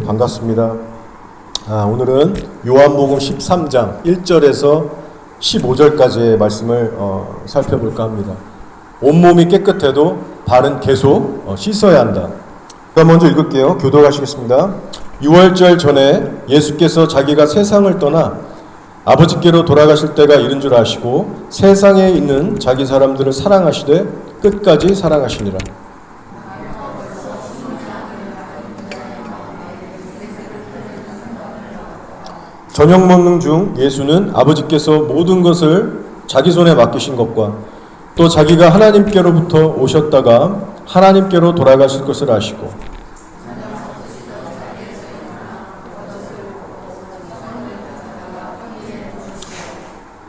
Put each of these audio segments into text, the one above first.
반갑습니다. 오늘은 요한복음 13장 1절에서 15절까지의 말씀을 살펴볼까 합니다. 온몸이 깨끗해도 발은 계속 씻어야 한다. 그럼 먼저 읽을게요. 교독하시겠습니다. 6월절 전에 예수께서 자기가 세상을 떠나 아버지께로 돌아가실 때가 이른 줄 아시고 세상에 있는 자기 사람들을 사랑하시되 끝까지 사랑하시니라. 저녁 먹는 중 예수는 아버지께서 모든 것을 자기 손에 맡기신 것과 또 자기가 하나님께로부터 오셨다가 하나님께로 돌아가실 것을 아시고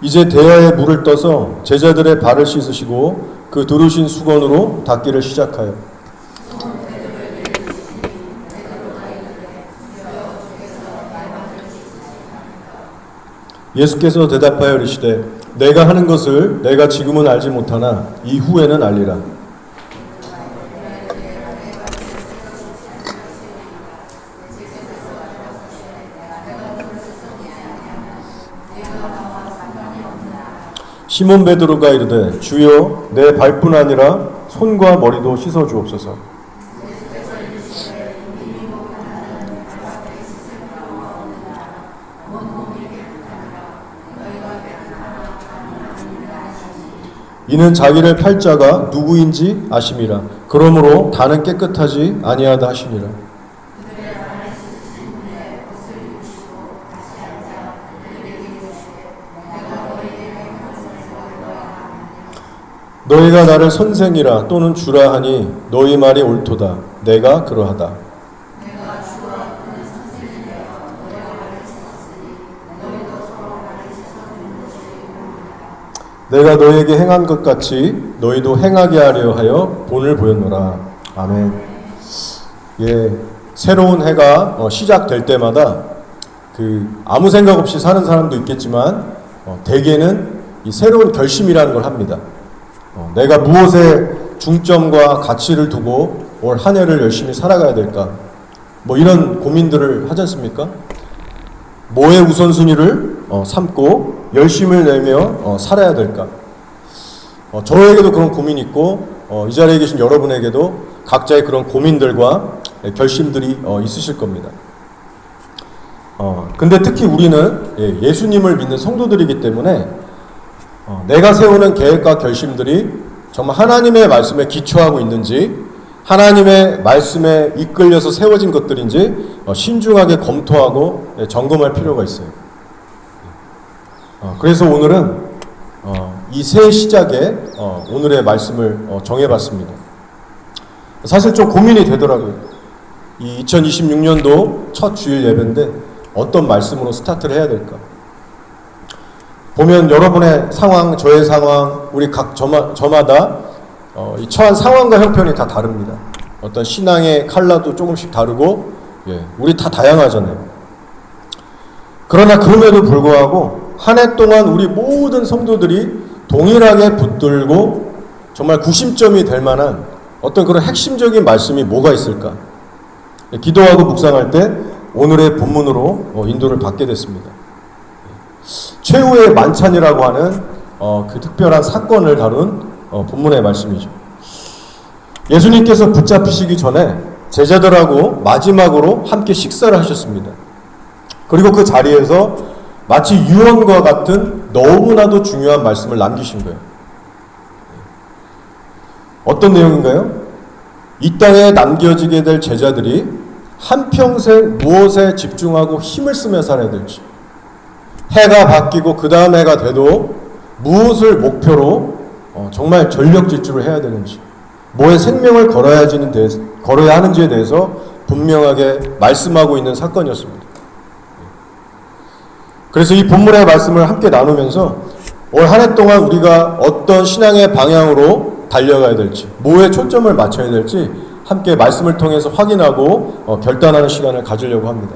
이제 대야에 물을 떠서 제자들의 발을 씻으시고 그 두르신 수건으로 닦기를 시작하여 예수께서 대답하여 이르시되 내가 하는 것을 내가 지금은 알지 못하나 이후에는 알리라. 시몬 베드로가 이르되 주여 내 발뿐 아니라 손과 머리도 씻어 주옵소서. 이는 자기를 팔 자가 누구인지 아심이라. 그러므로 다는 깨끗하지 아니하다 하시니라. 너희가 나를 선생이라 또는 주라 하니 너희 말이 옳도다. 내가 그러하다. 내가 너희에게 행한 것 같이 너희도 행하게 하려 하여 본을 보였노라. 아멘. 새로운 해가 시작될 때마다 아무 생각 없이 사는 사람도 있겠지만 대개는 이 새로운 결심이라는 걸 합니다. 내가 무엇에 중점과 가치를 두고 올 한 해를 열심히 살아가야 될까? 이런 고민들을 하지 않습니까? 뭐의 우선순위를 삼고 열심을 내며 살아야 될까? 저에게도 그런 고민이 있고 이 자리에 계신 여러분에게도 각자의 그런 고민들과 결심들이 있으실 겁니다. 근데 특히 우리는 예수님을 믿는 성도들이기 때문에 내가 세우는 계획과 결심들이 정말 하나님의 말씀에 기초하고 있는지 하나님의 말씀에 이끌려서 세워진 것들인지 신중하게 검토하고 점검할 필요가 있어요. 그래서 오늘은 이 새 시작에 오늘의 말씀을 정해봤습니다. 사실 좀 고민이 되더라고요. 이 2026년도 첫 주일 예배인데 어떤 말씀으로 스타트를 해야 될까? 보면 여러분의 상황, 저의 상황, 우리 저마다 이 처한 상황과 형편이 다 다릅니다. 어떤 신앙의 컬러도 조금씩 다르고 우리 다 다양하잖아요. 그러나 그럼에도 불구하고 한 해 동안 우리 모든 성도들이 동일하게 붙들고 정말 구심점이 될 만한 어떤 그런 핵심적인 말씀이 뭐가 있을까? 기도하고 묵상할 때 오늘의 본문으로 인도를 받게 됐습니다. 최후의 만찬이라고 하는 그 특별한 사건을 다룬 본문의 말씀이죠. 예수님께서 붙잡히시기 전에 제자들하고 마지막으로 함께 식사를 하셨습니다. 그리고 그 자리에서 마치 유언과 같은 너무나도 중요한 말씀을 남기신 거예요. 어떤 내용인가요? 이 땅에 남겨지게 될 제자들이 한평생 무엇에 집중하고 힘을 쓰며 살아야 될지, 해가 바뀌고 그 다음 해가 돼도 무엇을 목표로 정말 전력 질주를 해야 되는지, 뭐에 생명을 걸어야 하는지에 대해서 분명하게 말씀하고 있는 사건이었습니다. 그래서 이 본문의 말씀을 함께 나누면서 올 한 해 동안 우리가 어떤 신앙의 방향으로 달려가야 될지, 뭐에 초점을 맞춰야 될지 함께 말씀을 통해서 확인하고 결단하는 시간을 가지려고 합니다.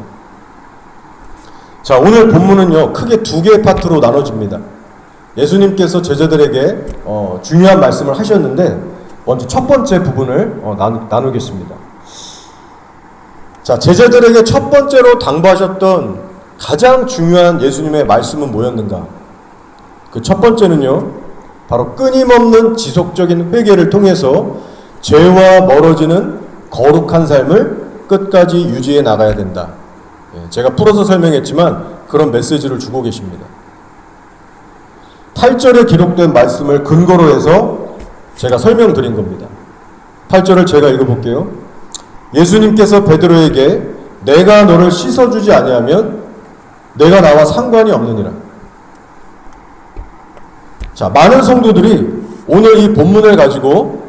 자, 오늘 본문은요, 크게 두 개의 파트로 나눠집니다. 예수님께서 제자들에게 중요한 말씀을 하셨는데 먼저 첫 번째 부분을 나누겠습니다. 자, 제자들에게 첫 번째로 당부하셨던 가장 중요한 예수님의 말씀은 뭐였는가? 그 첫 번째는요, 바로 끊임없는 지속적인 회개를 통해서 죄와 멀어지는 거룩한 삶을 끝까지 유지해 나가야 된다. 제가 풀어서 설명했지만 그런 메시지를 주고 계십니다. 8절에 기록된 말씀을 근거로 해서 제가 설명드린 겁니다. 8절을 제가 읽어볼게요. 예수님께서 베드로에게 내가 너를 씻어주지 아니하면 내가 나와 상관이 없느니라. 자, 많은 성도들이 오늘 이 본문을 가지고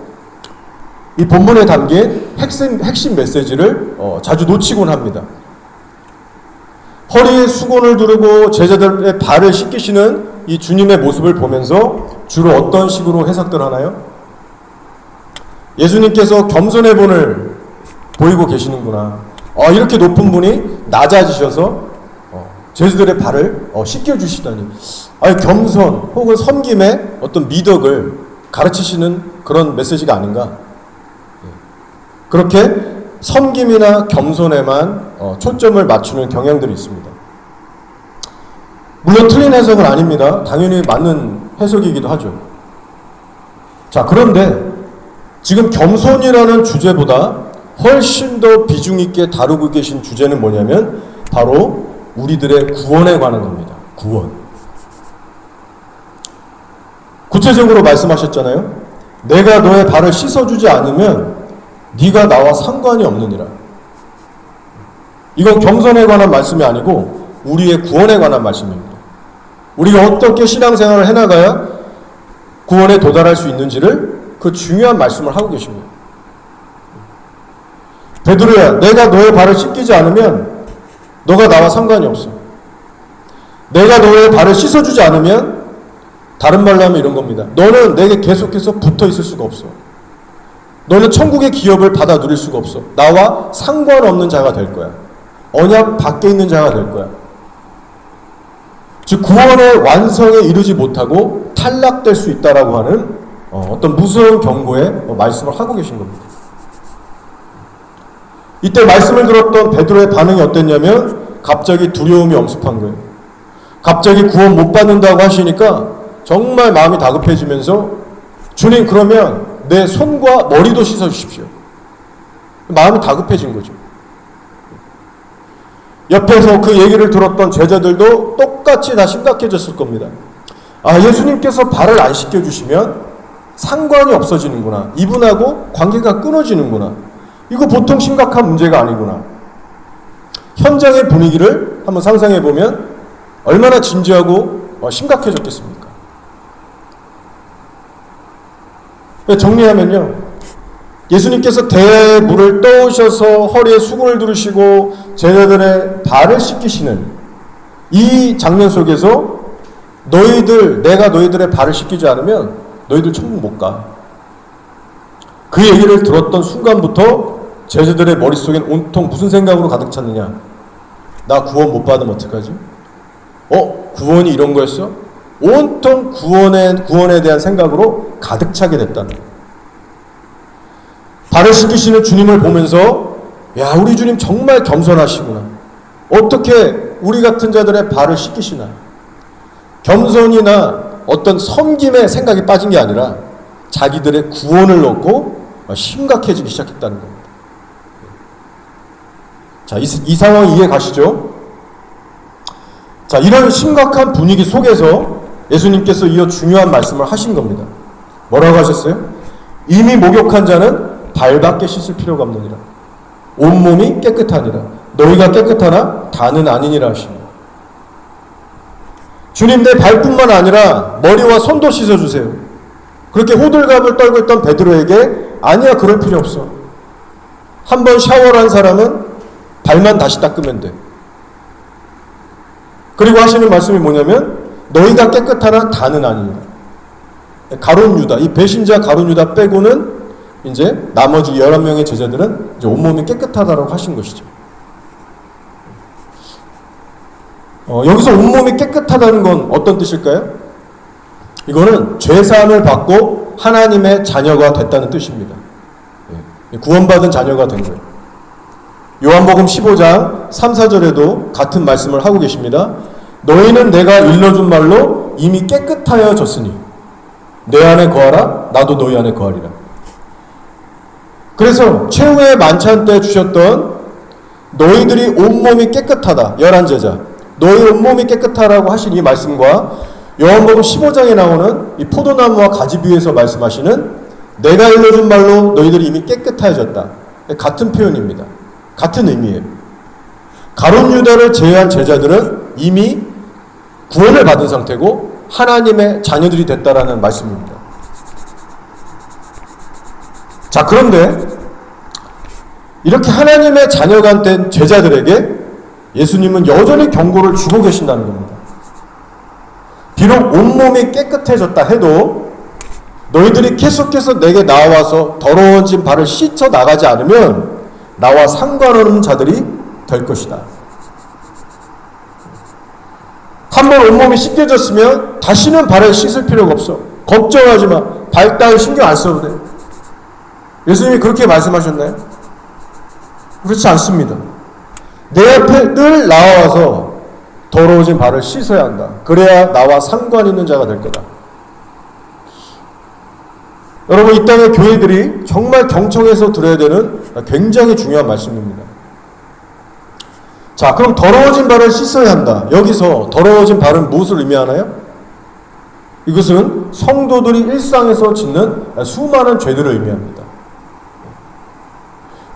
이 본문에 담긴 핵심 메시지를 자주 놓치곤 합니다. 허리에 수건을 두르고 제자들의 발을 씻기시는 이 주님의 모습을 보면서 주로 어떤 식으로 해석들 하나요? 예수님께서 겸손의 본을 보이고 계시는구나. 이렇게 높은 분이 낮아지셔서 제자들의 발을 씻겨주시다니. 겸손 혹은 섬김의 어떤 미덕을 가르치시는 그런 메시지가 아닌가. 그렇게 섬김이나 겸손에만 초점을 맞추는 경향들이 있습니다. 물론 틀린 해석은 아닙니다. 당연히 맞는 해석이기도 하죠. 자, 그런데 지금 겸손이라는 주제보다 훨씬 더 비중 있게 다루고 계신 주제는 뭐냐면 바로 우리들의 구원에 관한 겁니다. 구원. 구체적으로 말씀하셨잖아요. 내가 너의 발을 씻어주지 않으면 네가 나와 상관이 없느니라. 이건 겸손에 관한 말씀이 아니고 우리의 구원에 관한 말씀입니다. 우리가 어떻게 신앙생활을 해나가야 구원에 도달할 수 있는지를 그 중요한 말씀을 하고 계십니다. 베드로야, 내가 너의 발을 씻기지 않으면 너가 나와 상관이 없어. 내가 너의 발을 씻어주지 않으면, 다른 말로 하면 이런 겁니다. 너는 내게 계속해서 붙어 있을 수가 없어. 너는 천국의 기업을 받아 누릴 수가 없어. 나와 상관없는 자가 될 거야. 언약 밖에 있는 자가 될 거야. 즉 구원의 완성에 이르지 못하고 탈락될 수 있다라고 하는 어떤 무서운 경고의 말씀을 하고 계신 겁니다. 이때 말씀을 들었던 베드로의 반응이 어땠냐면 갑자기 두려움이 엄습한 거예요. 갑자기 구원 못 받는다고 하시니까 정말 마음이 다급해지면서 주님, 그러면 내 손과 머리도 씻어주십시오. 마음이 다급해진 거죠. 옆에서 그 얘기를 들었던 제자들도 똑같이 다 심각해졌을 겁니다. 예수님께서 발을 안 씻겨주시면 상관이 없어지는구나. 이분하고 관계가 끊어지는구나. 이거 보통 심각한 문제가 아니구나. 현장의 분위기를 한번 상상해 보면 얼마나 진지하고 심각해졌겠습니까? 정리하면요, 예수님께서 대야의 물을 떠오셔서 허리에 수건을 두르시고 제자들의 발을 씻기시는 이 장면 속에서 내가 너희들의 발을 씻기지 않으면 너희들 천국 못 가. 그 얘기를 들었던 순간부터 제자들의 머릿속엔 온통 무슨 생각으로 가득 찼느냐? 나 구원 못 받으면 어떡하지? 구원이 이런 거였어? 온통 구원에 대한 생각으로 가득 차게 됐다는 거예요. 발을 씻기시는 주님을 보면서 야, 우리 주님 정말 겸손하시구나. 어떻게 우리 같은 자들의 발을 씻기시나? 겸손이나 어떤 섬김의 생각이 빠진 게 아니라 자기들의 구원을 놓고 심각해지기 시작했다는 겁니다. 자, 이 상황 이해 가시죠? 자, 이런 심각한 분위기 속에서 예수님께서 이어 중요한 말씀을 하신 겁니다. 뭐라고 하셨어요? 이미 목욕한 자는 발밖에 씻을 필요가 없느니라. 온몸이 깨끗하니라. 너희가 깨끗하나 다는 아니니라 하십니다. 주님, 내 발뿐만 아니라 머리와 손도 씻어주세요. 그렇게 호들갑을 떨고 있던 베드로에게 아니야, 그럴 필요 없어. 한번 샤워를 한 사람은 발만 다시 닦으면 돼. 그리고 하시는 말씀이 뭐냐면 너희가 깨끗하나 다는 아니니라. 가룟 유다, 이 배신자 가룟 유다 빼고는 이제 나머지 11명의 제자들은 이제 온몸이 깨끗하다라고 하신 것이죠. 여기서 온몸이 깨끗하다는 건 어떤 뜻일까요? 이거는 죄사함을 받고 하나님의 자녀가 됐다는 뜻입니다. 구원받은 자녀가 된 거예요. 요한복음 15장 3, 4절에도 같은 말씀을 하고 계십니다. 너희는 내가 일러준 말로 이미 깨끗하여졌으니 내 안에 거하라 나도 너희 안에 거하리라. 그래서 최후의 만찬 때 주셨던 너희들이 온몸이 깨끗하다, 열한 제자, 너희 온몸이 깨끗하라고 하신 이 말씀과 요한복음 15장에 나오는 이 포도나무와 가지 비유에서 말씀하시는 내가 일러준 말로 너희들이 이미 깨끗하여졌다, 같은 표현입니다. 같은 의미예요. 가룟 유다를 제외한 제자들은 이미 구원을 받은 상태고 하나님의 자녀들이 됐다라는 말씀입니다. 자, 그런데 이렇게 하나님의 자녀가 된 제자들에게 예수님은 여전히 경고를 주고 계신다는 겁니다. 비록 온몸이 깨끗해졌다 해도 너희들이 계속해서 내게 나와서 더러워진 발을 씻어 나가지 않으면 나와 상관없는 자들이 될 것이다. 한번 온몸이 씻겨졌으면 다시는 발을 씻을 필요가 없어. 걱정하지 마. 발 따위 신경 안 써도 돼. 예수님이 그렇게 말씀하셨나요? 그렇지 않습니다. 내 앞에 늘 나와서 더러워진 발을 씻어야 한다. 그래야 나와 상관 있는 자가 될 거다. 여러분, 이 땅의 교회들이 정말 경청해서 들어야 되는 굉장히 중요한 말씀입니다. 자, 그럼 더러워진 발을 씻어야 한다. 여기서 더러워진 발은 무엇을 의미하나요? 이것은 성도들이 일상에서 짓는 수많은 죄들을 의미합니다.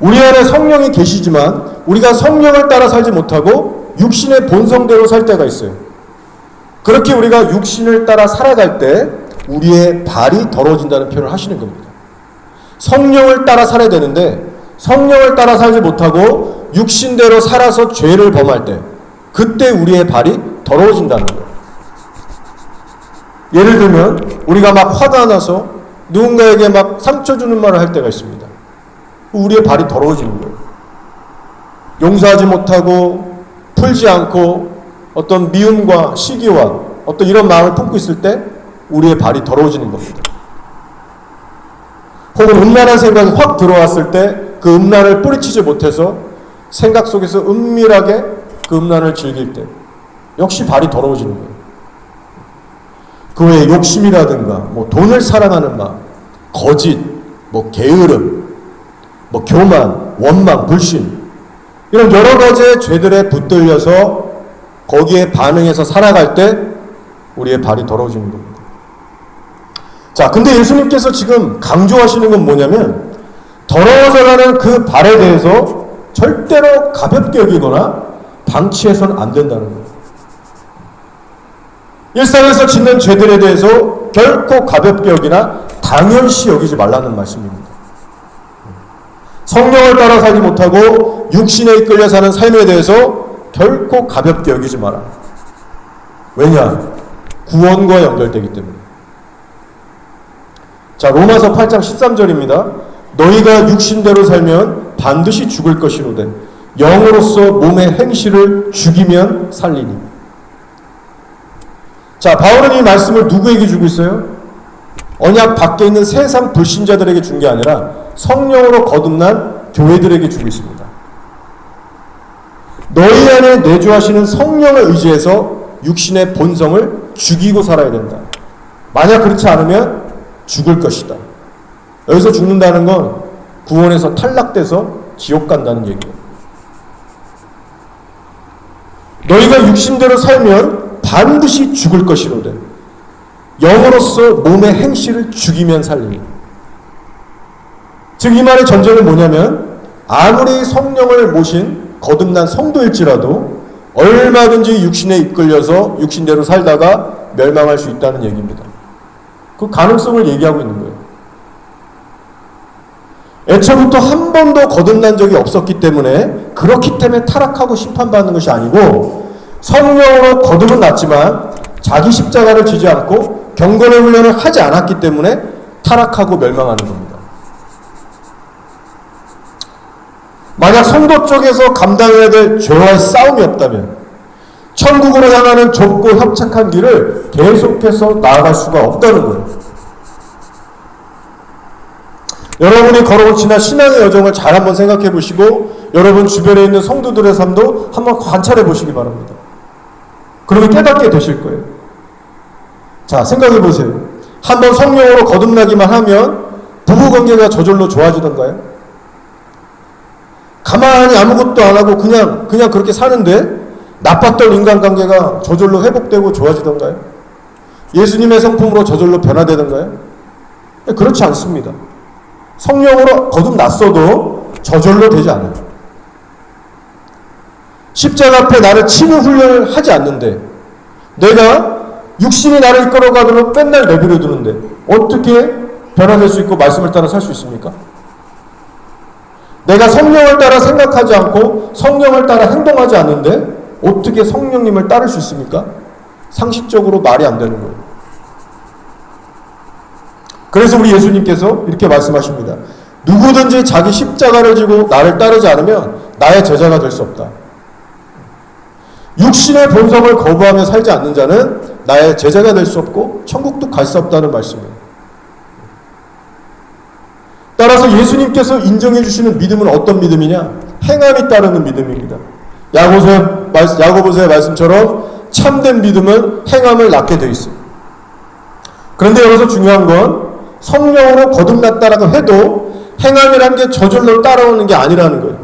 우리 안에 성령이 계시지만 우리가 성령을 따라 살지 못하고 육신의 본성대로 살 때가 있어요. 그렇게 우리가 육신을 따라 살아갈 때 우리의 발이 더러워진다는 표현을 하시는 겁니다. 성령을 따라 살아야 되는데 성령을 따라 살지 못하고 육신대로 살아서 죄를 범할 때 그때 우리의 발이 더러워진다는 거예요. 예를 들면 우리가 막 화가 나서 누군가에게 막 상처 주는 말을 할 때가 있습니다. 우리의 발이 더러워지는 거예요. 용서하지 못하고 풀지 않고 어떤 미움과 시기와 어떤 이런 마음을 품고 있을 때 우리의 발이 더러워지는 겁니다. 혹은 음란한 생각이 확 들어왔을 때 그 음란을 뿌리치지 못해서 생각 속에서 은밀하게 그 음란을 즐길 때 역시 발이 더러워지는 거예요. 그 외에 욕심이라든가 뭐 돈을 사랑하는 마음, 거짓, 뭐 게으름, 뭐 교만, 원망, 불신 이런 여러 가지의 죄들에 붙들려서 거기에 반응해서 살아갈 때 우리의 발이 더러워지는 겁니다. 자, 근데 예수님께서 지금 강조하시는 건 뭐냐면 더러워져가는 그 발에 대해서 절대로 가볍게 여기거나 방치해서는 안 된다는 거예요. 일상에서 짓는 죄들에 대해서 결코 가볍게 여기나 당연시 여기지 말라는 말씀입니다. 성령을 따라 살지 못하고 육신에 이끌려 사는 삶에 대해서 결코 가볍게 여기지 마라. 왜냐? 구원과 연결되기 때문에. 자, 로마서 8장 13절입니다. 너희가 육신대로 살면 반드시 죽을 것이로되 영으로서 몸의 행실을 죽이면 살리니. 자, 바울은 이 말씀을 누구에게 주고 있어요? 언약 밖에 있는 세상 불신자들에게 준 게 아니라 성령으로 거듭난 교회들에게 주고 있습니다. 너희 안에 내주하시는 성령을 의지해서 육신의 본성을 죽이고 살아야 된다. 만약 그렇지 않으면 죽을 것이다. 여기서 죽는다는 건 구원에서 탈락돼서 지옥 간다는 얘기예요. 너희가 육신대로 살면 반드시 죽을 것이로되 영으로서 몸의 행실을 죽이면 살리니. 즉 이 말의 전제는 뭐냐면 아무리 성령을 모신 거듭난 성도일지라도 얼마든지 육신에 이끌려서 육신대로 살다가 멸망할 수 있다는 얘기입니다. 그 가능성을 얘기하고 있는 거예요. 애초부터 한 번도 거듭난 적이 없었기 때문에 그렇기 때문에 타락하고 심판받는 것이 아니고 성령으로 거듭은 났지만 자기 십자가를 지지 않고 경건의 훈련을 하지 않았기 때문에 타락하고 멸망하는 겁니다. 만약 성도 쪽에서 감당해야 될 죄와의 싸움이 없다면 천국으로 향하는 좁고 협착한 길을 계속해서 나아갈 수가 없다는 거예요. 여러분이 걸어온 지난 신앙의 여정을 잘 한번 생각해 보시고 여러분 주변에 있는 성도들의 삶도 한번 관찰해 보시기 바랍니다. 그러면 깨닫게 되실 거예요. 자, 생각해 보세요. 한번 성령으로 거듭나기만 하면 부부관계가 저절로 좋아지던가요? 가만히 아무것도 안 하고 그냥 그렇게 사는데 나빴던 인간관계가 저절로 회복되고 좋아지던가요? 예수님의 성품으로 저절로 변화되던가요? 그렇지 않습니다. 성령으로 거듭났어도 저절로 되지 않아요. 십자가 앞에 나를 치는 훈련을 하지 않는데 내가 육신이 나를 이끌어가도록 맨날 내버려 두는데 어떻게 변화될 수 있고 말씀을 따라 살 수 있습니까? 내가 성령을 따라 생각하지 않고 성령을 따라 행동하지 않는데 어떻게 성령님을 따를 수 있습니까? 상식적으로 말이 안 되는 거예요. 그래서 우리 예수님께서 이렇게 말씀하십니다. 누구든지 자기 십자가를 지고 나를 따르지 않으면 나의 제자가 될 수 없다. 육신의 본성을 거부하며 살지 않는 자는 나의 제자가 될 수 없고 천국도 갈 수 없다는 말씀이에요. 따라서 예수님께서 인정해 주시는 믿음은 어떤 믿음이냐? 행함이 따르는 믿음입니다. 야고보서의 말씀처럼 참된 믿음은 행함을 낳게 되어 있어요. 그런데 여기서 중요한 건 성령으로 거듭났다라고 해도 행함이란 게 저절로 따라오는 게 아니라는 거예요.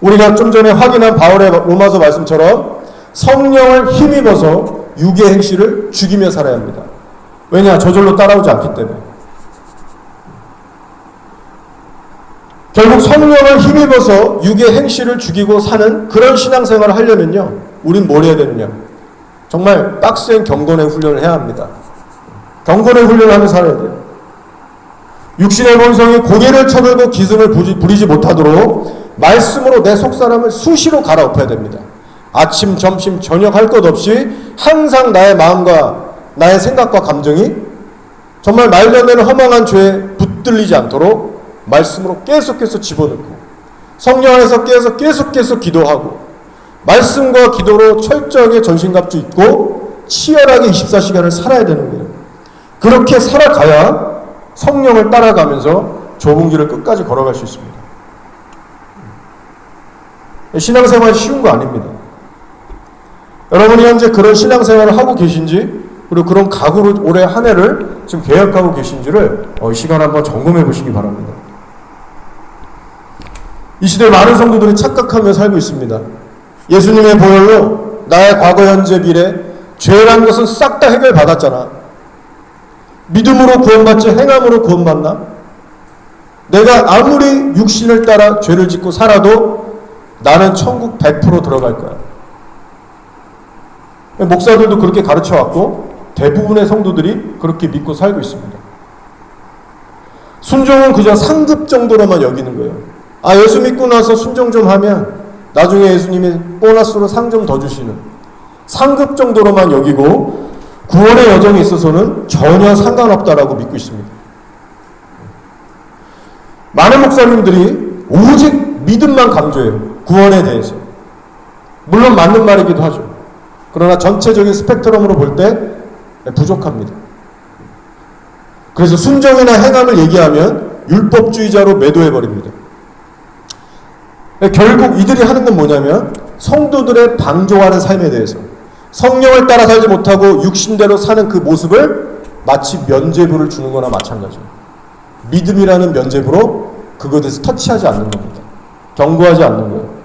우리가 좀 전에 확인한 바울의 로마서 말씀처럼 성령을 힘입어서 육의 행실을 죽이며 살아야 합니다. 왜냐? 저절로 따라오지 않기 때문에. 결국 성령을 힘입어서 육의 행실을 죽이고 사는 그런 신앙생활을 하려면요, 우린 뭘 해야 되느냐? 정말 빡센 경건의 훈련을 해야 합니다. 경건의 훈련을 하며 살아야 돼요. 육신의 본성이 고개를 쳐들고 기승을 부리지 못하도록 말씀으로 내 속사람을 수시로 갈아엎어야 됩니다. 아침, 점심, 저녁 할 것 없이 항상 나의 마음과 나의 생각과 감정이 정말 말도 안 되는 허망한 죄에 붙들리지 않도록 말씀으로 계속해서 집어넣고 성령 안에서 계속 기도하고 말씀과 기도로 철저하게 전신갑주 입고 치열하게 24시간을 살아야 되는 거예요. 그렇게 살아가야 성령을 따라가면서 좁은 길을 끝까지 걸어갈 수 있습니다. 신앙생활이 쉬운 거 아닙니다. 여러분이 현재 그런 신앙생활을 하고 계신지 그리고 그런 각오로 올해 한 해를 지금 계획하고 계신지를 이 시간 한번 점검해 보시기 바랍니다. 이 시대에 많은 성도들이 착각하며 살고 있습니다. 예수님의 보혈로 나의 과거, 현재, 미래 죄란 것은 싹 다 해결받았잖아. 믿음으로 구원받지 행함으로 구원받나? 내가 아무리 육신을 따라 죄를 짓고 살아도 나는 천국 100% 들어갈 거야. 목사들도 그렇게 가르쳐왔고 대부분의 성도들이 그렇게 믿고 살고 있습니다. 순종은 그저 상급 정도로만 여기는 거예요. 예수 믿고 나서 순종 좀 하면 나중에 예수님이 보너스로 상 좀 더 주시는 상급 정도로만 여기고 구원의 여정에 있어서는 전혀 상관없다라고 믿고 있습니다. 많은 목사님들이 오직 믿음만 강조해요. 구원에 대해서. 물론 맞는 말이기도 하죠. 그러나 전체적인 스펙트럼으로 볼 때 부족합니다. 그래서 순종이나 행함을 얘기하면 율법주의자로 매도해버립니다. 결국 이들이 하는 건 뭐냐면 성도들의 방종하는 삶에 대해서 성령을 따라 살지 못하고 육신대로 사는 그 모습을 마치 면죄부를 주는 거나 마찬가지예요. 믿음이라는 면죄부로 그것에 대해서 터치하지 않는 겁니다. 경고하지 않는 거예요.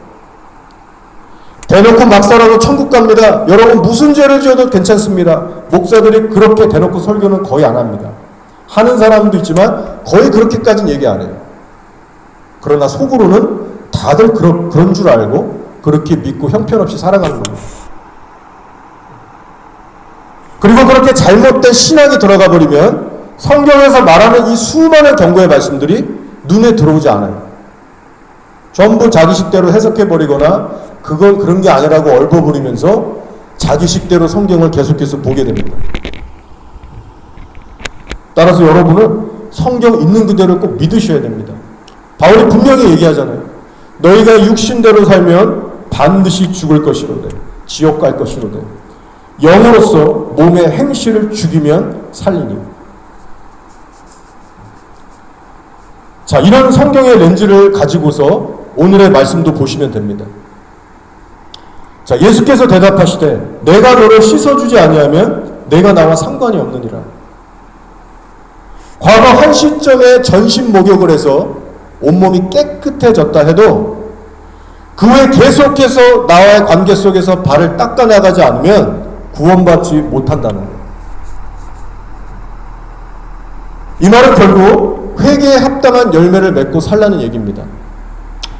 대놓고 막 살아도 천국 갑니다. 여러분 무슨 죄를 지어도 괜찮습니다. 목사들이 그렇게 대놓고 설교는 거의 안 합니다. 하는 사람도 있지만 거의 그렇게까지는 얘기 안 해요. 그러나 속으로는 다들 그런 줄 알고 그렇게 믿고 형편없이 살아가는 겁니다. 그리고 그렇게 잘못된 신앙이 들어가 버리면 성경에서 말하는 이 수많은 경고의 말씀들이 눈에 들어오지 않아요. 전부 자기식대로 해석해버리거나 그건 그런 게 아니라고 얽어버리면서 자기식대로 성경을 계속해서 보게 됩니다. 따라서 여러분은 성경 있는 그대로 꼭 믿으셔야 됩니다. 바울이 분명히 얘기하잖아요. 너희가 육신대로 살면 반드시 죽을 것이로되 지옥 갈 것이로되 영으로서 몸의 행실을 죽이면 살리니. 자, 이런 성경의 렌즈를 가지고서 오늘의 말씀도 보시면 됩니다. 자, 예수께서 대답하시되 내가 너를 씻어주지 아니하면 내가 나와 상관이 없느니라. 과거 한 시점에 전신 목욕을 해서 온몸이 깨끗해졌다 해도 그 후에 계속해서 나와의 관계 속에서 발을 닦아나가지 않으면 구원받지 못한다는 거예요. 이 말은 결국 회개에 합당한 열매를 맺고 살라는 얘기입니다.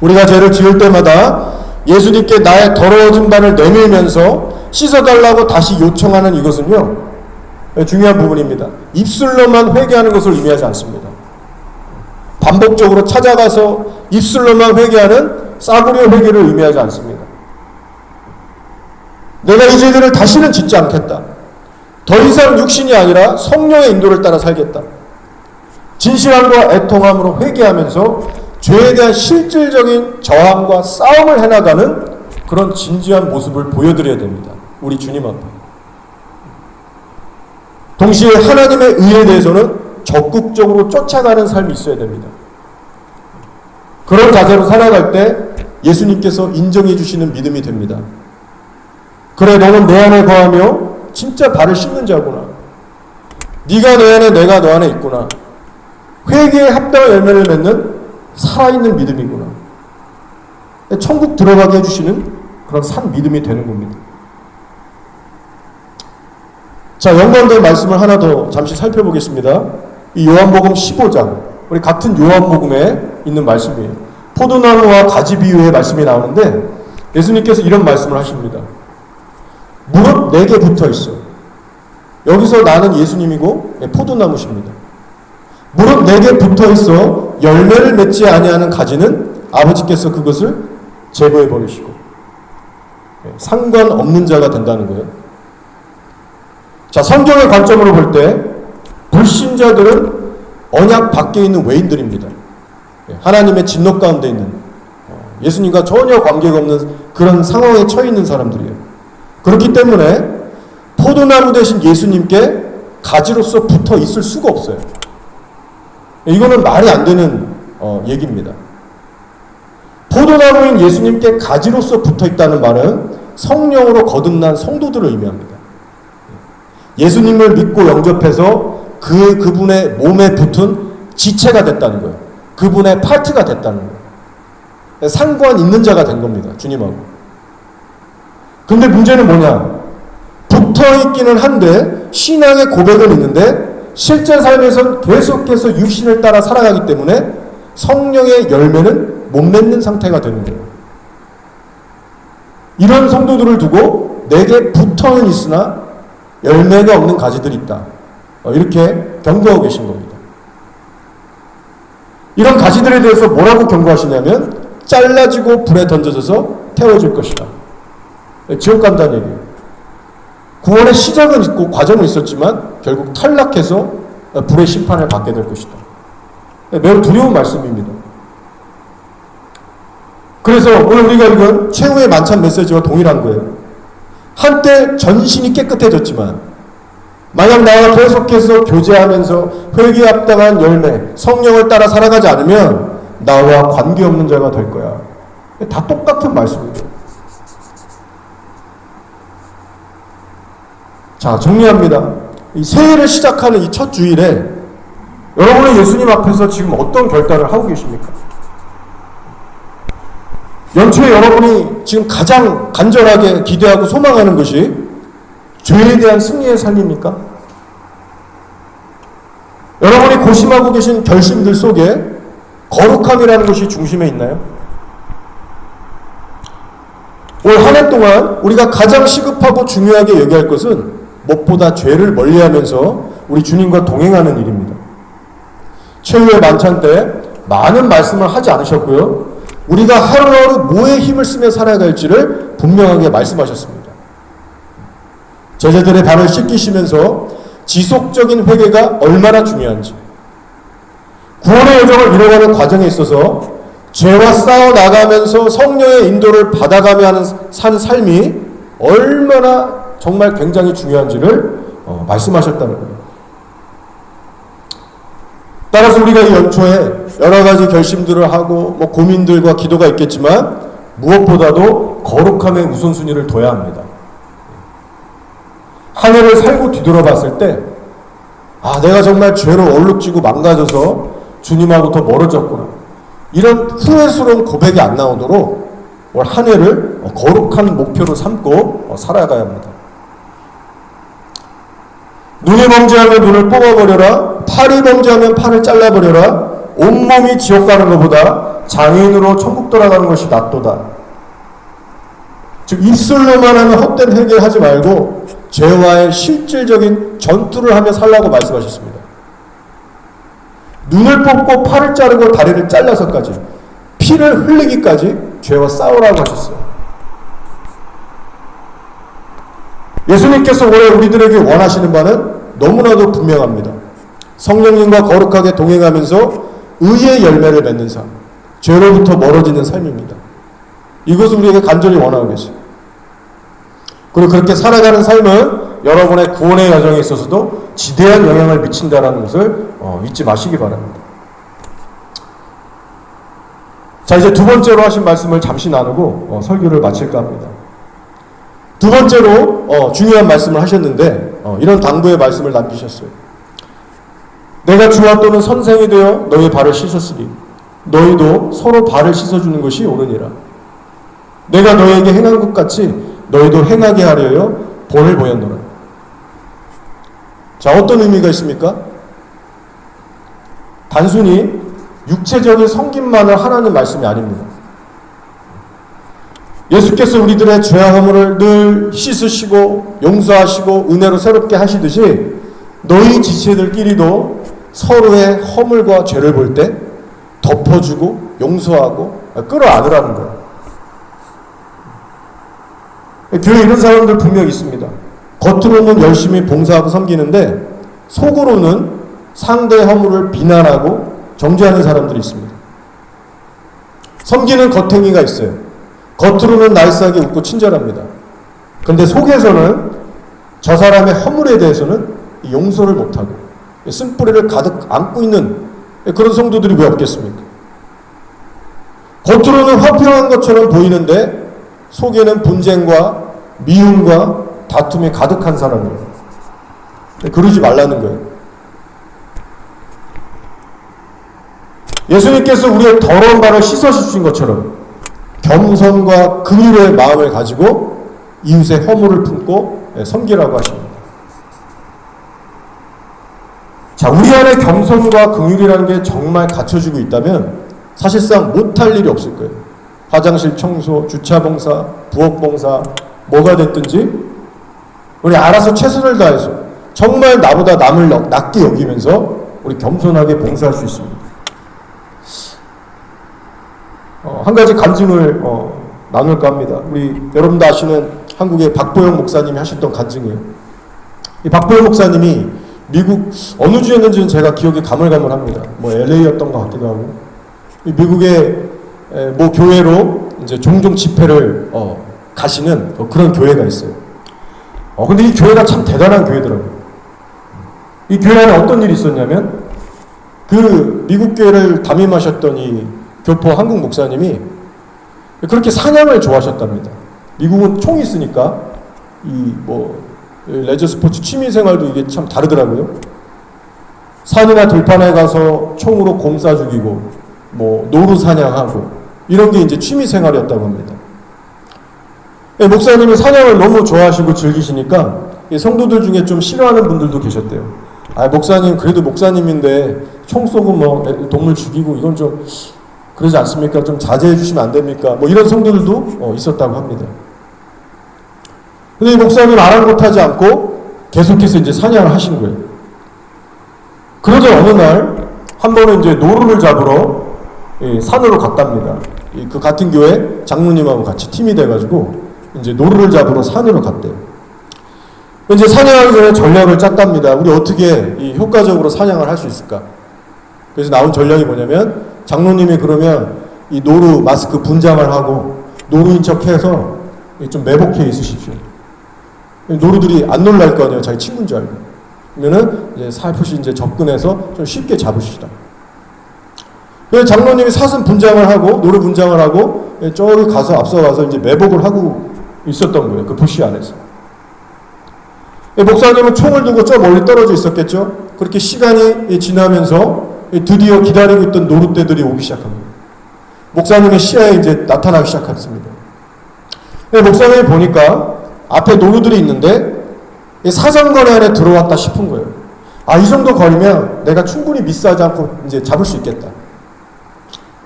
우리가 죄를 지을 때마다 예수님께 나의 더러워진 발을 내밀면서 씻어달라고 다시 요청하는 이것은요, 중요한 부분입니다. 입술로만 회개하는 것을 의미하지 않습니다. 반복적으로 찾아가서 입술로만 회개하는 싸구려 회개를 의미하지 않습니다. 내가 이 죄들을 다시는 짓지 않겠다. 더 이상 육신이 아니라 성령의 인도를 따라 살겠다. 진실함과 애통함으로 회개하면서 죄에 대한 실질적인 저항과 싸움을 해나가는 그런 진지한 모습을 보여드려야 됩니다. 우리 주님 앞에. 동시에 하나님의 의에 대해서는 적극적으로 쫓아가는 삶이 있어야 됩니다. 그런 자세로 살아갈 때 예수님께서 인정해 주시는 믿음이 됩니다. 그래, 너는 내 안에 거하며 진짜 발을 씻는 자구나. 네가 내 안에 내가 너 안에 있구나. 회개에 합당한 열매를 맺는 살아있는 믿음이구나. 천국 들어가게 해주시는 그런 산 믿음이 되는 겁니다. 자, 연관된 말씀을 하나 더 잠시 살펴보겠습니다. 이 요한복음 15장, 우리 같은 요한복음에 있는 말씀이에요. 포도나무와 가지 비유의 말씀이 나오는데 예수님께서 이런 말씀을 하십니다. 무릇 내게 붙어 있어. 여기서 나는 예수님이고 포도나무십니다. 무릇 내게 붙어 있어 열매를 맺지 아니하는 가지는 아버지께서 그것을 제거해 버리시고, 상관없는 자가 된다는 거예요. 자, 성경의 관점으로 볼 때 불신자들은 언약 밖에 있는 외인들입니다. 하나님의 진노 가운데 있는, 예수님과 전혀 관계가 없는 그런 상황에 처해 있는 사람들이에요. 그렇기 때문에 포도나무 대신 예수님께 가지로서 붙어 있을 수가 없어요. 이거는 말이 안 되는 얘기입니다. 포도나무인 예수님께 가지로서 붙어 있다는 말은 성령으로 거듭난 성도들을 의미합니다. 예수님을 믿고 영접해서 그분의 몸에 붙은 지체가 됐다는 거예요. 그분의 파트가 됐다는 거예요. 상관 있는 자가 된 겁니다. 주님하고. 근데 문제는 뭐냐? 붙어 있기는 한데 신앙의 고백은 있는데 실제 삶에서는 계속해서 육신을 따라 살아가기 때문에 성령의 열매는 못 맺는 상태가 되는 거예요. 이런 성도들을 두고 내게 붙어는 있으나 열매가 없는 가지들이 있다. 이렇게 경고하고 계신 겁니다. 이런 가지들에 대해서 뭐라고 경고하시냐면 잘라지고 불에 던져져서 태워질 것이다. 지옥 간다는 얘기예요. 구원의 시작은 있고 과정은 있었지만 결국 탈락해서 불의 심판을 받게 될 것이다. 매우 두려운 말씀입니다. 그래서 오늘 우리가 읽은 최후의 만찬 메시지와 동일한 거예요. 한때 전신이 깨끗해졌지만 만약 나와 계속해서 교제하면서 회개에 합당한 열매, 성령을 따라 살아가지 않으면 나와 관계없는 자가 될 거야. 다 똑같은 말씀이에요. 자, 정리합니다. 이 새해를 시작하는 이 첫 주일에 여러분은 예수님 앞에서 지금 어떤 결단을 하고 계십니까? 연초에 여러분이 지금 가장 간절하게 기대하고 소망하는 것이 죄에 대한 승리의 삶입니까? 여러분이 고심하고 계신 결심들 속에 거룩함이라는 것이 중심에 있나요? 올 한 해 동안 우리가 가장 시급하고 중요하게 여겨야 할 것은 무엇보다 죄를 멀리하면서 우리 주님과 동행하는 일입니다. 최후의 만찬 때 많은 말씀을 하지 않으셨고요. 우리가 하루하루 뭐에 힘을 쓰며 살아갈지를 분명하게 말씀하셨습니다. 제자들의 발을 씻기시면서 지속적인 회개가 얼마나 중요한지, 구원의 여정을 이뤄가는 과정에 있어서 죄와 싸워나가면서 성령의 인도를 받아가며 사는 삶이 얼마나 정말 굉장히 중요한지를 말씀하셨다는 거예요. 따라서 우리가 이 연초에 여러 가지 결심들을 하고 뭐 고민들과 기도가 있겠지만 무엇보다도 거룩함의 우선순위를 둬야 합니다. 한 해를 살고 뒤돌아봤을 때 내가 정말 죄로 얼룩지고 망가져서 주님하고부터 멀어졌구나. 이런 후회스러운 고백이 안 나오도록 올 한 해를 거룩한 목표로 삼고 살아가야 합니다. 눈이 범죄하면 눈을 뽑아버려라. 팔이 범죄하면 팔을 잘라버려라. 온몸이 지옥 가는 것보다 장애인으로 천국 돌아가는 것이 낫도다. 즉 입술로만 하는 헛된 회개하지 말고 죄와의 실질적인 전투를 하며 살라고 말씀하셨습니다. 눈을 뽑고 팔을 자르고 다리를 잘라서까지 피를 흘리기까지 죄와 싸우라고 하셨어요. 예수님께서 올해 우리들에게 원하시는 바는 너무나도 분명합니다. 성령님과 거룩하게 동행하면서 의의 열매를 맺는 삶, 죄로부터 멀어지는 삶입니다. 이것을 우리에게 간절히 원하고 계세요. 그리고 그렇게 살아가는 삶은 여러분의 구원의 여정에 있어서도 지대한 영향을 미친다는 것을 잊지 마시기 바랍니다. 자, 이제 두 번째로 하신 말씀을 잠시 나누고 설교를 마칠까 합니다. 두 번째로 중요한 말씀을 하셨는데 이런 당부의 말씀을 남기셨어요. 내가 주와 또는 선생이 되어 너희 발을 씻었으니 너희도 서로 발을 씻어주는 것이 옳으니라. 내가 너희에게 행한 것 같이 너희도 행하게 하려여 본을 보였노라. 자, 어떤 의미가 있습니까? 단순히 육체적인 섬김만을 하라는 말씀이 아닙니다. 예수께서 우리들의 죄와 허물을 늘 씻으시고 용서하시고 은혜로 새롭게 하시듯이 너희 지체들끼리도 서로의 허물과 죄를 볼 때 덮어주고 용서하고 끌어안으라는 거예요. 교회에 이런 사람들 분명히 있습니다. 겉으로는 열심히 봉사하고 섬기는데 속으로는 상대의 허물을 비난하고 정죄하는 사람들이 있습니다. 섬기는 겉행위가 있어요. 겉으로는 나이스하게 웃고 친절합니다. 근데 속에서는 저 사람의 허물에 대해서는 용서를 못하고 쓴뿌리를 가득 안고 있는 그런 성도들이 왜 없겠습니까? 겉으로는 화평한 것처럼 보이는데 속에는 분쟁과 미움과 다툼이 가득한 사람이에요. 그러지 말라는 거예요. 예수님께서 우리의 더러운 발을 씻어주신 것처럼 겸손과 긍휼의 마음을 가지고 이웃의 허물을 품고 섬기라고 하십니다. 자, 우리 안에 겸손과 긍휼이라는 게 정말 갖춰지고 있다면 사실상 못할 일이 없을 거예요. 화장실 청소, 주차 봉사, 부엌 봉사, 뭐가 됐든지 우리 알아서 최선을 다해서 정말 나보다 남을 낮게 여기면서 우리 겸손하게 봉사할 수 있습니다. 한 가지 간증을 나눌까 합니다. 우리 여러분도 아시는 한국의 박보영 목사님이 하셨던 간증이에요. 이 박보영 목사님이 미국 어느 주였는지는 제가 기억이 가물가물합니다. 뭐 LA였던 것 같기도 하고 이 미국의 뭐 교회로 이제 종종 집회를 가시는 그런 교회가 있어요. 근데 이 교회가 참 대단한 교회더라고요. 이 교회 안에 어떤 일이 있었냐면 그 미국 교회를 담임하셨던 이 교포 한국 목사님이 그렇게 사냥을 좋아하셨답니다. 미국은 총이 있으니까 이 뭐 레저 스포츠 취미 생활도 이게 참 다르더라고요. 산이나 들판에 가서 총으로 곰 쏴 죽이고 뭐 노루 사냥하고 이런 게 이제 취미 생활이었다고 합니다. 목사님이 사냥을 너무 좋아하시고 즐기시니까 성도들 중에 좀 싫어하는 분들도 계셨대요. 목사님 그래도 목사님인데 총 쏘고 뭐 동물 죽이고 이건 좀 그러지 않습니까? 좀 자제해 주시면 안 됩니까? 뭐 이런 성도들도 있었다고 합니다. 근데 이 목사님 아랑곳하지 않고 계속해서 이제 사냥을 하신 거예요. 그러자 어느 날 한 번은 이제 노루를 잡으러 산으로 갔답니다. 그 같은 교회 장로님하고 같이 팀이 돼가지고 이제 노루를 잡으러 산으로 갔대요. 이제 사냥하기 전에 전략을 짰답니다. 우리 어떻게 이 효과적으로 사냥을 할 수 있을까? 그래서 나온 전략이 뭐냐면 장로님이 그러면 이 노루 마스크 분장을 하고 노루인 척해서 좀 매복해 있으십시오. 노루들이 안 놀랄 거 아니에요. 자기 친구인 줄 알고. 그러면은 이제 살포시 이제 접근해서 좀 쉽게 잡으시다. 그래서 장로님이 사슴 분장을 하고 노루 분장을 하고 저기 가서 앞서가서 이제 매복을 하고 있었던 거예요. 그 부시 안에서. 목사님은 총을 두고 저 멀리 떨어져 있었겠죠. 그렇게 시간이 지나면서 드디어 기다리고 있던 노루떼들이 오기 시작합니다. 목사님의 시야에 이제 나타나기 시작했습니다. 목사님이 보니까 앞에 노루들이 있는데 사정거리 안에 들어왔다 싶은 거예요. 아, 이 정도 거리면 내가 충분히 미스하지 않고 이제 잡을 수 있겠다.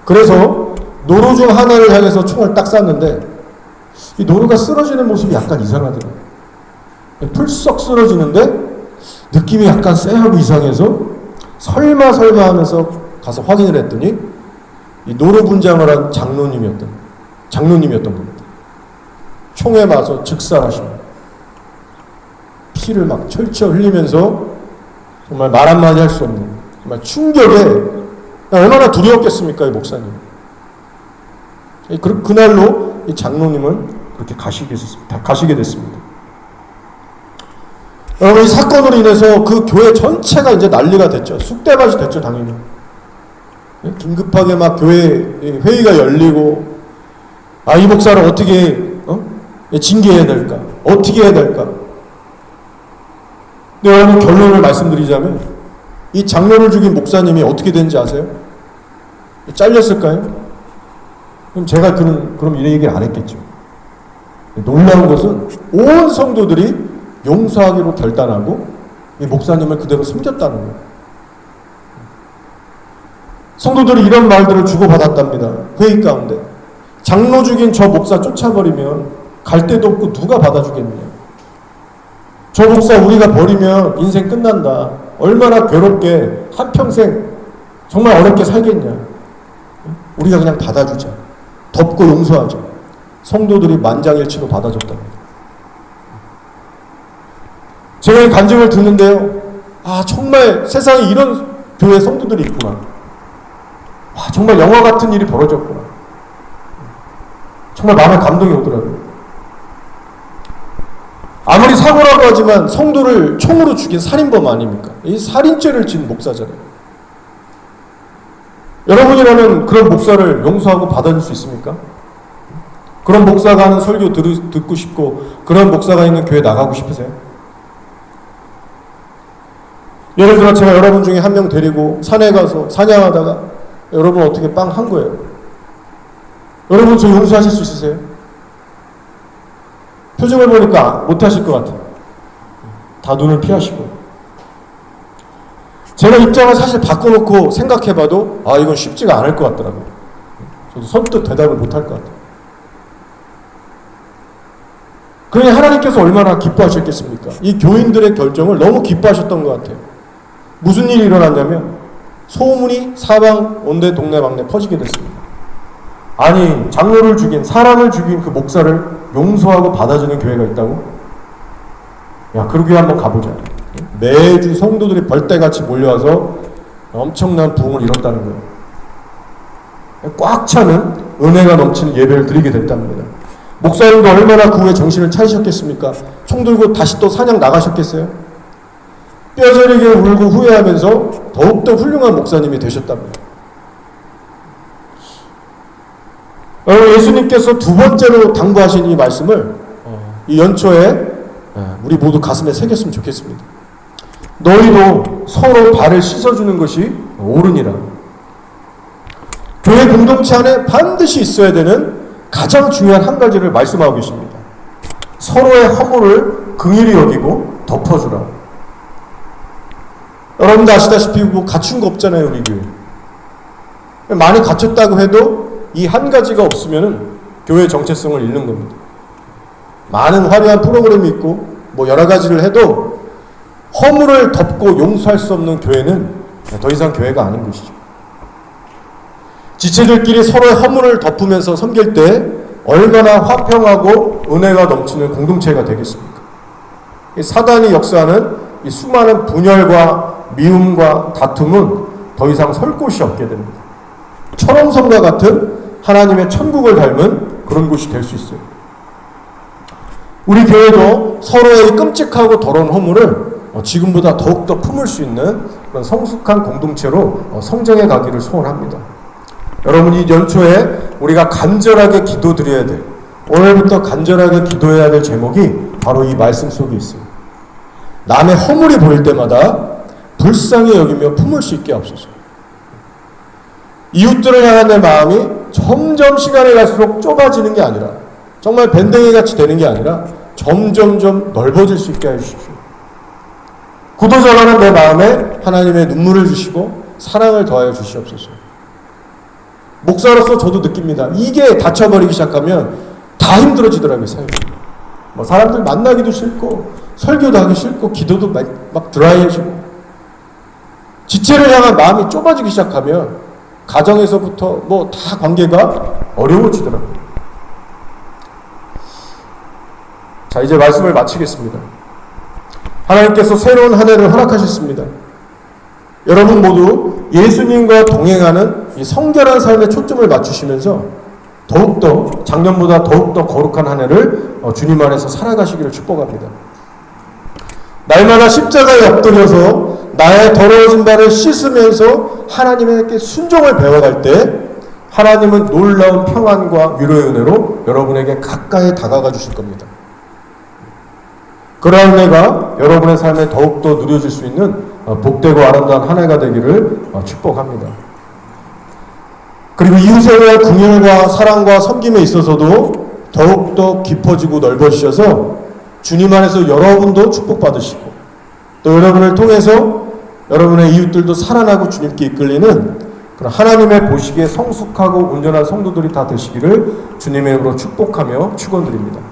그래서 노루 중 하나를 향해서 총을 딱 쐈는데 이 노루가 쓰러지는 모습이 약간 이상하더라고요. 풀썩 쓰러지는데 느낌이 약간 쎄하고 이상해서 설마 하면서 가서 확인을 했더니 이 노루 분장을 한 장로님이었던 겁니다. 총에 맞아 즉사하십니다. 피를 막 철철 흘리면서 정말 말 한마디 할 수 없는 정말 충격에 얼마나 두려웠겠습니까, 이 목사님. 그날로 이 장로님은 그렇게 가시게 됐습니다. 여러분, 이 사건으로 인해서 그 교회 전체가 이제 난리가 됐죠. 쑥대밭이 됐죠, 당연히. 긴급하게 막 교회 회의가 열리고, 아, 이 목사를 어떻게 징계해야 될까? 어떻게 해야 될까? 근데 여러분, 결론을 말씀드리자면 이 장로를 죽인 목사님이 어떻게 되는지 아세요? 잘렸을까요? 그럼 제가 그럼 이런 얘기를 안 했겠죠. 놀라운 것은 온 성도들이 용서하기로 결단하고 이 목사님을 그대로 숨겼다는 거예요. 성도들이 이런 말들을 주고받았답니다. 회의 가운데. 장로 죽인 저 목사 쫓아버리면 갈 데도 없고 누가 받아주겠냐. 저 목사 우리가 버리면 인생 끝난다. 얼마나 괴롭게 한평생 정말 어렵게 살겠냐. 우리가 그냥 받아주자. 덮고 용서하자. 성도들이 만장일치로 받아줬답니다. 제가 이 간증을 듣는데요. 아, 정말 세상에 이런 교회 성도들이 있구나. 와, 정말 영화 같은 일이 벌어졌구나. 정말 마음에 감동이 오더라고요. 아무리 사고라고 하지만 성도를 총으로 죽인 살인범 아닙니까? 이 살인죄를 진 목사잖아요. 여러분이라면 그런 목사를 용서하고 받아줄 수 있습니까? 그런 목사가 하는 설교 듣고 싶고 그런 목사가 있는 교회 나가고 싶으세요? 예를 들어 제가 여러분 중에 한 명 데리고 산에 가서 사냥하다가 여러분 어떻게 빵 한 거예요. 여러분 저 용서하실 수 있으세요? 표정을 보니까 못하실 것 같아요. 다 눈을 피하시고. 제가 입장을 사실 바꿔놓고 생각해봐도 아, 이건 쉽지가 않을 것 같더라고요. 저도 선뜻 대답을 못할 것 같아요. 그러니 하나님께서 얼마나 기뻐하셨겠습니까? 이 교인들의 결정을 너무 기뻐하셨던 것 같아요. 무슨 일이 일어났냐면 소문이 사방 온데 동네방네 퍼지게 됐습니다. 아니, 장로를 죽인, 사람을 죽인 그 목사를 용서하고 받아주는 교회가 있다고? 야, 그 교회 한번 가보자. 매주 성도들이 벌떼같이 몰려와서 엄청난 부흥을 이뤘다는 거예요. 꽉 차는 은혜가 넘치는 예배를 드리게 됐답니다. 목사님도 얼마나 그 후에 정신을 차리셨겠습니까? 총 들고 다시 또 사냥 나가셨겠어요? 뼈저리게 울고 후회하면서 더욱더 훌륭한 목사님이 되셨답니다. 예수님께서 두 번째로 당부하신 이 말씀을 이 연초에 우리 모두 가슴에 새겼으면 좋겠습니다. 너희도 서로 발을 씻어주는 것이 옳으니라. 교회 공동체 안에 반드시 있어야 되는 가장 중요한 한 가지를 말씀하고 계십니다. 서로의 허물을 긍휼히 여기고 덮어주라. 여러분도 아시다시피 뭐 갖춘 거 없잖아요, 우리 교회. 많이 갖췄다고 해도 이 한 가지가 없으면 교회 정체성을 잃는 겁니다. 많은 화려한 프로그램이 있고 뭐 여러 가지를 해도 허물을 덮고 용서할 수 없는 교회는 더 이상 교회가 아닌 것이죠. 지체들끼리 서로의 허물을 덮으면서 섬길 때 얼마나 화평하고 은혜가 넘치는 공동체가 되겠습니까? 사단이 역사하는 이 수많은 분열과 미움과 다툼은 더 이상 설 곳이 없게 됩니다. 천왕성과 같은 하나님의 천국을 닮은 그런 곳이 될 수 있어요. 우리 교회도 서로의 끔찍하고 더러운 허물을 지금보다 더욱더 품을 수 있는 그런 성숙한 공동체로 성장해 가기를 소원합니다. 여러분, 이 연초에 우리가 간절하게 기도드려야 돼. 오늘부터 간절하게 기도해야 될 제목이 바로 이 말씀 속에 있어요. 남의 허물이 보일 때마다 불쌍히 여기며 품을 수 있게 하옵소서. 이웃들을 향한 내 마음이 점점 시간이 갈수록 좁아지는 게 아니라, 정말 밴댕이 같이 되는 게 아니라 점점점 넓어질 수 있게 해주십시오. 굳어져가는 내 마음에 하나님의 눈물을 주시고 사랑을 더하여 주시옵소서. 목사로서 저도 느낍니다. 이게 닫혀버리기 시작하면 다 힘들어지더라고요, 삶이. 뭐 사람들 만나기도 싫고 설교도 하기 싫고 기도도 막 드라이해지고, 지체를 향한 마음이 좁아지기 시작하면 가정에서부터 뭐 다 관계가 어려워지더라고요. 자, 이제 말씀을 마치겠습니다. 하나님께서 새로운 한 해를 허락하셨습니다. 여러분 모두 예수님과 동행하는 이 성결한 삶에 초점을 맞추시면서 더욱더 작년보다 더욱더 거룩한 한 해를 주님 안에서 살아가시기를 축복합니다. 날마다 십자가에 엎드려서 나의 더러워진 발을 씻으면서 하나님에게 순종을 배워갈 때 하나님은 놀라운 평안과 위로의 은혜로 여러분에게 가까이 다가가 주실 겁니다. 그러한 은혜가 여러분의 삶에 더욱더 누려질 수 있는 복되고 아름다운 한 해가 되기를 축복합니다. 그리고 이웃에 대한 긍휼과 사랑과 섬김에 있어서도 더욱더 깊어지고 넓어지셔서 주님 안에서 여러분도 축복받으시고 또 여러분을 통해서 여러분의 이웃들도 살아나고 주님께 이끌리는 그런 하나님의 보시기에 성숙하고 온전한 성도들이 다 되시기를 주님의 이름으로 축복하며 축원드립니다.